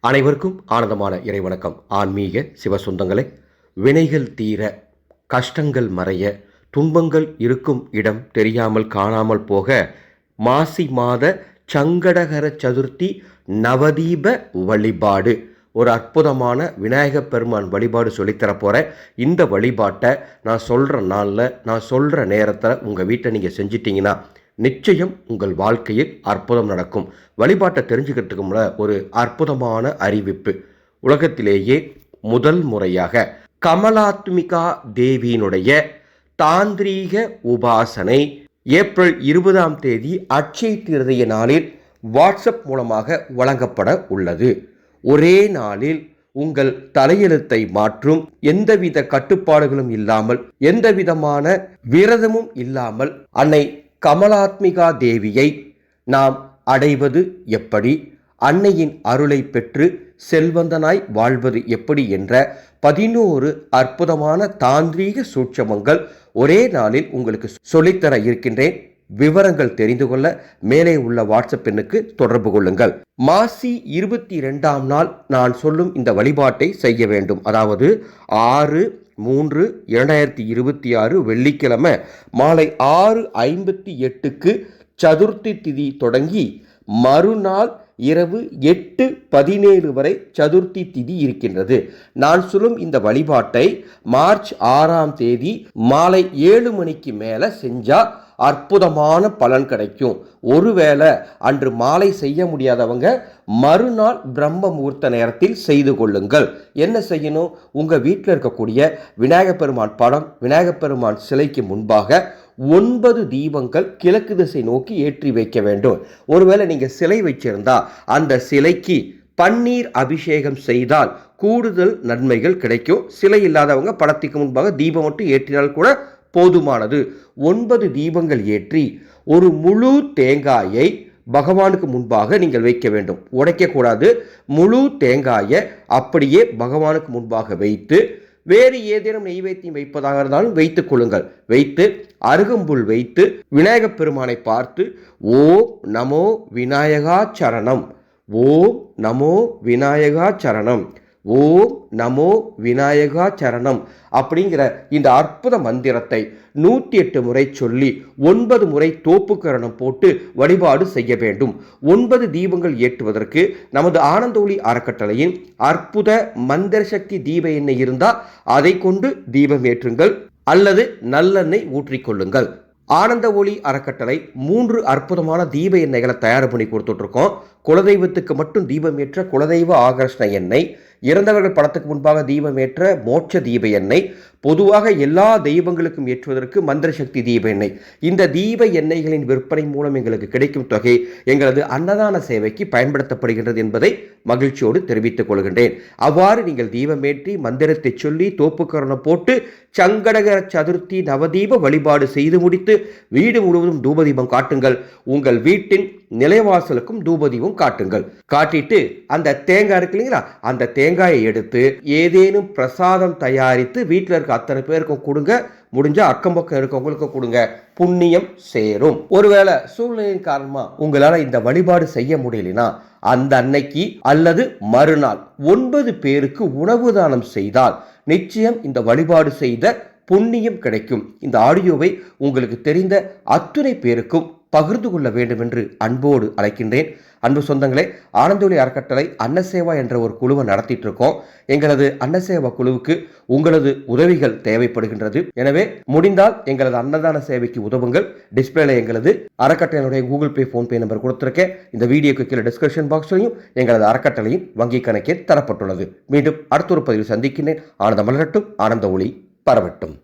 அனைவருக்கும் ஆனந்தமான இறைவணக்கம். ஆன்மீக சிவசொந்தங்களே, வினைகள் தீர, கஷ்டங்கள் மறைய, துன்பங்கள் இருக்கும் இடம் தெரியாமல் காணாமல் போக, மாசி மாத சங்கடகர சதுர்த்தி நவதீப வழிபாடு, ஒரு அற்புதமான விநாயகப் பெருமான் வழிபாடு சொல்லித்தர போகிறேன். இந்த வழிபாட்டை நான் சொல்கிற நாளில், நான் சொல்கிற நேரத்தில் உங்கள் வீட்டை நீங்கள் செஞ்சிட்டிங்கன்னா நிச்சயம் உங்கள் வாழ்க்கையில் அற்புதம் நடக்கும். வழிபாட்டை தெரிஞ்சுக்கிறதுக்கு முன்னாடி ஒரு அற்புதமான அறிவிப்பு. உலகத்திலேயே முதல் முறையாக கமலாத்மிகா தேவியினுடைய தாந்திரீக உபாசனை ஏப்ரல் 20 அட்சய திருதிய நாளில் வாட்ஸ்அப் மூலமாக வழங்கப்பட உள்ளது. ஒரே நாளில் உங்கள் தலையெழுத்தை மாற்றும், எந்தவித கட்டுப்பாடுகளும் இல்லாமல், எந்த விதமான விரதமும் இல்லாமல் அன்னை கமலாத்மிகா தேவியை நாம் அடைவது எப்படி, அன்னையின் அருளை பெற்று செல்வந்தனாய் வாழ்வது எப்படி என்ற 11 அற்புதமான தாந்திரீக சூட்சமங்கள் ஒரே நாளில் உங்களுக்கு சொல்லித்தர இருக்கின்றேன். விவரங்கள் தெரிந்து கொள்ள மேலே உள்ள வாட்ஸ்அப் எண்ணுக்கு தொடர்பு கொள்ளுங்கள். மாசி 22ஆம் நாள் நான் சொல்லும் இந்த வழிபாட்டை செய்ய வேண்டும். அதாவது 6/3/2026 வெள்ளிக்கிழமை மாலை 6:58க்கு சதுர்த்தி திதி தொடங்கி மறுநாள் இரவு 8:17 வரை சதுர்த்தி திதி இருக்கின்றது. நான் சொல்லும் இந்த வழிபாட்டை மார்ச் 6ஆம் தேதி மாலை 7 மணிக்கு மேலே செஞ்சால் அற்புதமான பலன் கிடைக்கும். ஒருவேளை அன்று மாலை செய்ய முடியாதவங்க மறுநாள் பிரம்ம முகூர்த்த நேரத்தில் செய்து கொள்ளுங்கள். என்ன செய்யணும்? உங்கள் வீட்டில் இருக்கக்கூடிய விநாயகப் பெருமான் படம், விநாயகப் பெருமான் சிலைக்கு முன்பாக 9 தீபங்கள் கிழக்கு திசை நோக்கி ஏற்றி வைக்க வேண்டும். ஒருவேளை நீங்கள் சிலை வச்சிருந்தா அந்த சிலைக்கு பன்னீர் அபிஷேகம் செய்தால் கூடுதல் நன்மைகள் கிடைக்கும். சிலை இல்லாதவங்க படத்துக்கு முன்பாக தீபம் மட்டும் ஏற்றினால் கூட போதுமானது. 9 தீபங்கள் ஏற்றி ஒரு முழு தேங்காயை பகவானுக்கு முன்பாக நீங்கள் வைக்க வேண்டும். உடைக்கக்கூடாது. முழு தேங்காயை அப்படியே பகவானுக்கு முன்பாக வைத்து, வேறு ஏதேனும் நெய்வேத்தியம் வைப்பதாக இருந்தாலும் வைத்துக் கொள்ளுங்கள். வைத்து அருகம்புல் வைத்து விநாயகப் பெருமானை பார்த்து ஓம் நமோ விநாயகா சரணம், ஓம் நமோ விநாயகா சரணம், ஓம் நமோ விநாயகா சரணம் அப்படிங்கிற இந்த அற்புத மந்திரத்தை 108 முறை சொல்லி 9 முறை தோப்புக்கரணம் போட்டு வழிபாடு செய்ய வேண்டும். 9 தீபங்கள் ஏற்றுவதற்கு நமது ஆனந்த ஒளி அறக்கட்டளையின் அற்புத மந்திர சக்தி தீப எண்ணெய் இருந்தால் அதை கொண்டு தீபம் ஏற்றுங்கள், அல்லது நல்லெண்ணெய் ஊற்றிக்கொள்ளுங்கள். ஆனந்த ஒளி அறக்கட்டளை 3 அற்புதமான தீப எண்ணெய்களை தயார் பண்ணி கொடுத்துட்ருக்கோம். குலதெய்வத்துக்கு மட்டும் தீபம் ஏற்ற குலதெய்வ ஆகர்ஷண எண்ணெய், இறந்தவர்கள் படத்துக்கு முன்பாக தீபம் ஏற்ற மோட்ச தீப எண்ணெய், பொதுவாக எல்லா தெய்வங்களுக்கும் ஏற்றுவதற்கு மந்திர சக்தி தீப எண்ணெய். இந்த தீப எண்ணெய்களின் விற்பனை மூலம் எங்களுக்கு கிடைக்கும் தொகை எங்களது அன்னதான சேவைக்கு பயன்படுத்தப்படுகின்றது என்பதை மகிழ்ச்சியோடு தெரிவித்துக் கொள்கின்றேன். அவ்வாறு நீங்கள் தீபமேற்றி மந்திரத்தை சொல்லி தோப்புக்கரணம் போட்டு சங்கடகர சதுர்த்தி நவதீப வழிபாடு செய்து முடித்து வீடு முழுவதும் தூபதீபம் காட்டுங்கள். உங்கள் வீட்டின் நிலைவாசலுக்கும் தூபதீபம் காட்டுங்கள். காட்டிட்டு அந்த தேங்காய் இருக்கு இல்லைங்களா, அந்த தேங்காயை எடுத்து ஏதேனும் பிரசாதம் தயாரித்து வீட்டில் இருக்க அத்தனை பேருக்கும் கொடுங்க. முடிஞ்ச அக்கம் பக்கம் இருக்கவங்களுக்கும் கொடுங்க. புண்ணியம் சேரும். ஒருவேளை சூழ்நிலையின் காரணமா உங்களால் இந்த வழிபாடு செய்ய முடியலனா அந்த அன்னைக்கு அல்லது மறுநாள் 9 பேருக்கு உணவு தானம் செய்தால் நிச்சயம் இந்த வழிபாடு செய்த புண்ணியம் கிடைக்கும். இந்த ஆடியோவை உங்களுக்கு தெரிந்த அத்துணை பேருக்கும் பகிர்ந்து கொள்ள வேண்டும் என்று அன்போடு அழைக்கின்றேன். அன்பு சொந்தங்களே, ஆனந்த ஒளி அறக்கட்டளை அன்னசேவா என்ற ஒரு குழுவை நடத்திட்டு இருக்கோம். எங்களது அன்னசேவா குழுவுக்கு உங்களது உதவிகள் தேவைப்படுகின்றது. எனவே முடிந்தால் எங்களது அன்னதான சேவைக்கு உதவுங்கள். டிஸ்பிளேல எங்களது அறக்கட்டளையினுடைய கூகுள் பே, போன்பே நம்பர் கொடுத்திருக்கேன். இந்த வீடியோக்கு கீழே டிஸ்கிரிப்ஷன் பாக்ஸ்லையும் எங்களது அறக்கட்டளையின் வங்கி கணக்கில் தரப்பட்டுள்ளது. மீண்டும் அடுத்த ஒரு பதிவில் சந்திக்கின்றேன். ஆனந்தம் மலரட்டும், ஆனந்த ஒளி பரவட்டும்.